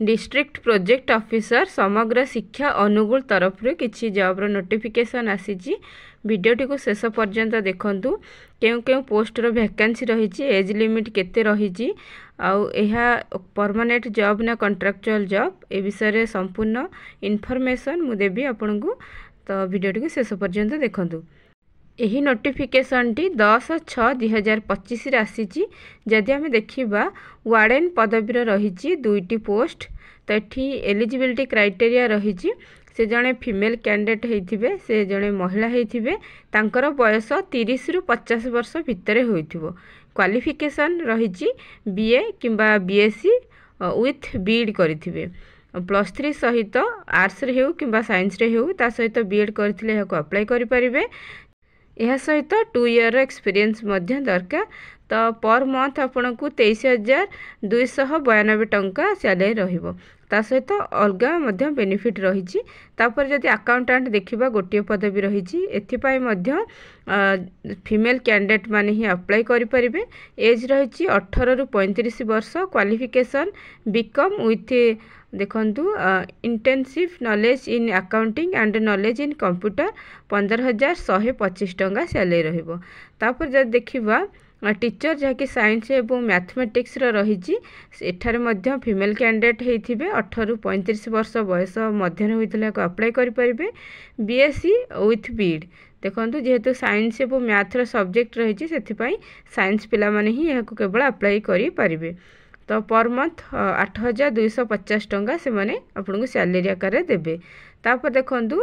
District project officer समग्र शिक्षा अनुगुल तरफ किसी जॉब्र नोटिफिकेशन आसी वीडियोटी को शेष पर्यंत देखंतु केउ केउ पोस्टर वैकेंसी रही एज लिमिट केते रही आउ एहा परमानेंट जॉब ना कॉन्ट्रैक्चुअल जॉब ए विषय संपूर्ण इनफॉरमेशन मु देबी आपन को तो वीडियोटी को शेष पर्यंत देखंतु। यही नोटिफिकेशन टी 10/6/2025 आसी जदि आम देखा वार्डन पदवीर रही दुईटी पोस्ट तो ये एलिजिबिलिटी क्राइटेरिया रही से जड़े फीमेल कैंडिडेट होइथिबे से जड़े महिला होइथिबे तांकर बयस 30 रु 50 वर्ष भितर होइथिबो। क्वालिफिकेशन रही बीए किंबा बीएससी विथ बीएड करिथिबे +3 सहित आर्ट्स रे हेउ किंबा साइंस रे हेउ ता सहित बीएड करथिले याको अप्लाई करि परिबे। यह सहित 2 ईयर एक्सपीरियंस मध्य दरकार तो पर मंथ आपन को 23,292 टंका सैलरी रहिबो ता सहित अलगा मध्य बेनिफिट रही तापर जदि अकाउंटेंट देखिबा गोटिए पदवी रही एथिपाई मध्य फीमेल कैंडिडेट माने ही अप्लाई करि परिबे। एज रही 18 रु 35 वर्ष। क्वालिफिकेशन बीकॉम विथ देखंतु intensive knowledge in accounting and knowledge in computer 15,125 टंका सैलरी रहिबो। तापर जदि देखिबा टीचर जहाँकि साइंस एवं मैथमेटिक्स रही एठारे मध्य फीमेल कैंडिडेट होइथिबे 18 रु 35 वर्ष बयस मध्य होइथिले अप्लाई करि परिबे। बीएससी विथ बीएड देखंतु जेहेतु साइंस एवं मैथ्र सब्जेक्ट रही से साइंस पिला माने ही यहां केवल अप्लाई करि परिबे। तो पर मंथ 8,250 टंका से माने आपन को सैलरी आकार देबे। तापर देखंतु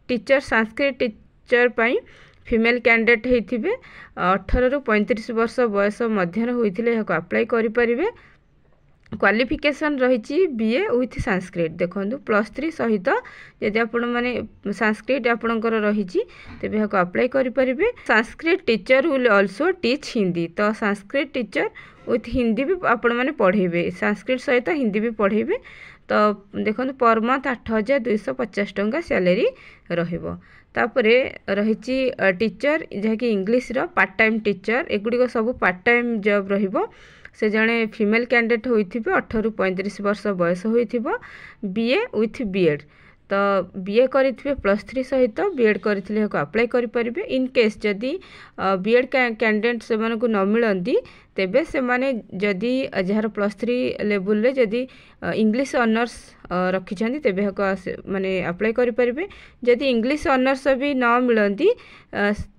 टीचर संस्कृत टीचर पई फीमेल कैंडिडेट होइथिबे 18 रु 35 वर्ष बयस मध्य होइथिले याको अप्लाई करि परिबे। क्वालिफिकेशन रही बीए विथ संस्कृत देखंतु +3 सहित यदि आपण माने संस्कृत आपणकर रही तेबे याको अप्लाई करि परिबे। Sanskrit teacher will also teach Hindi तो संस्कृत टीचर विथ हिंदी भी आपण माने पढ़ेबे संस्कृत सहित हिंदी भी पढ़ेबे। तो देखो पर मंथ 8,250 टंका सैलरी रहिबो। तापरे रही टीचर जहाँकि इंग्लिश रो पार्ट टाइम टीचर एगुड़ी सब पार्ट टाइम जॉब रहिबो। से जड़े फीमेल कैंडिडेट होइथिबे 18 रु 35 वर्ष बयस होइथिबो। बीए विथ बीएड तो बीए करिथिबे +3 सहित बीएड करिथिले याको अप्लाई करि परिबे। इन केस जदि बीएड कैंडिडेट से माने को न मिलंती तेबे से माने जदि जहार +3 लेवल रे जदि इंग्लिश ऑनर्स रखी छथि तेबे याको माने अप्लाई करि परिबे। जदि इंग्लिश ऑनर्स भी न मिलंती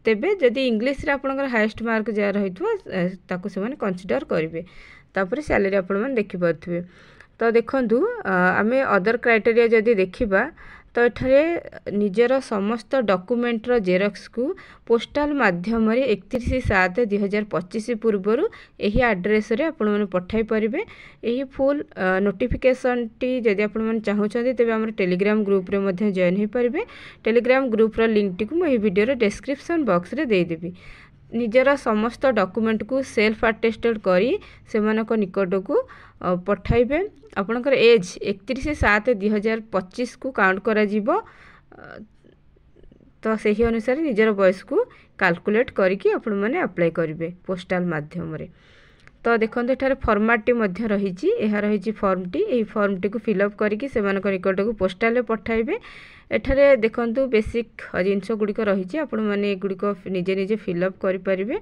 तेबे जदि इंग्लिश रे आपनकर हाईएस्ट मार्क जा रहिथो ताको से माने कंसीडर करिवे। तापर सैलरी आपण माने देखि पाथुवे। तो देखंतु आमे अदर क्राइटेरिया जदि देखिबा तो एठारे निजर समस्त डॉक्यूमेंट रो जेरॉक्स को पोस्टल माध्यम रे 31/7/2025 पूर्वरु एही एड्रेस रे आपण माने पठाई परिबे। एही फुल नोटिफिकेशन टी जदि आपण माने चाहू छथि तबे हमर टेलीग्राम ग्रुप रे मध्ये जॉइन हे परिबे। टेलीग्राम ग्रुप रो लिंक टी को म एही वीडियो रे डिस्क्रिप्शन बॉक्स रे दे देबी। निजर समस्त डॉक्यूमेंट को सेल्फ अटेस्टेड करी सेमानक निकट को पठाइबे। आपनकर एज 31/7/2025 को काउंट करा जीवो तो सही अनुसार निजर बयस को कैलकुलेट करके आपण माने अप्लाई करिवे पोस्टल माध्यम रे। तो देखंतु एठारे फॉर्मेट टी मध्य रही एहा रही फॉर्म टी एही फॉर्म टी को फिलअप करके सेमानक निकट को पोस्टल रे पठाइबे। एठारे देखंतु बेसिक जिंस गुडी को रही आपण माने गुडी को निजे निजे फिलअप करि परिबे।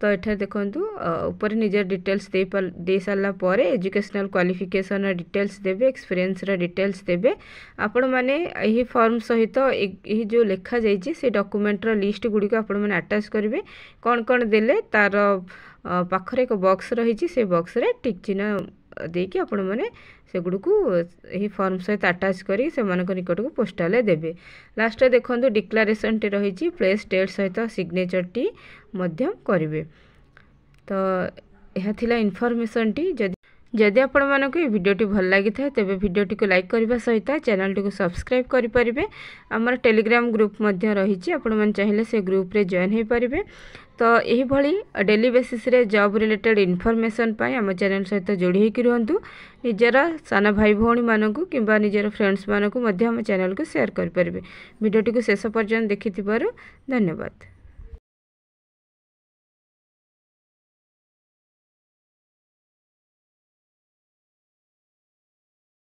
तो एठारे देखंतु ऊपर निजे डिटेल्स दे साला परे एजुकेशनल क्वालिफिकेशन डिटेल्स देबे एक्सपीरियंस रा डिटेल्स देबे। आपण माने एही फॉर्म सहित एही जो लेखा जाईची से डॉक्यूमेंट रा लिस्ट गुडी को आपण माने अटैच करिवे। कोन कोन देले तार पाखरे एक बॉक्स रही से बॉक्स रे टिक चिन्ह देकी आपण माने से गुडी को एही फॉर्म सहित अटैच करी से मानक निकट को पोस्टल देबे। लास्ट रे देखंतु डिक्लेरेशन टी रही प्लेस डेट सहित सिग्नेचर टी मध्यम करिवे। तो यह थिला इन्फॉर्मेशन टी जदि आपण मानक ये वीडियोटी भल लगी था तेबे वीडियोटी को लाइक करबा सहित चैनल टी को सब्सक्राइब करि परिबे। हमर टेलीग्राम ग्रुप मध्य रही आपण मन चाहिले से ग्रुप रे जॉइन हे परिबे। तो यही भली डेली बेसिस रे जॉब रिलेटेड इन्फॉर्मेशन पाई हम चैनल सहित जोड़ी होकि रहंतु। निजर साना भाई भौणी मानकु किंबा निजर फ्रेंड्स मानकु मध्य हम चैनल को शेयर करि परिबे। वीडियोटी को शेष पर्यंत देखिथिबारु धन्यवाद।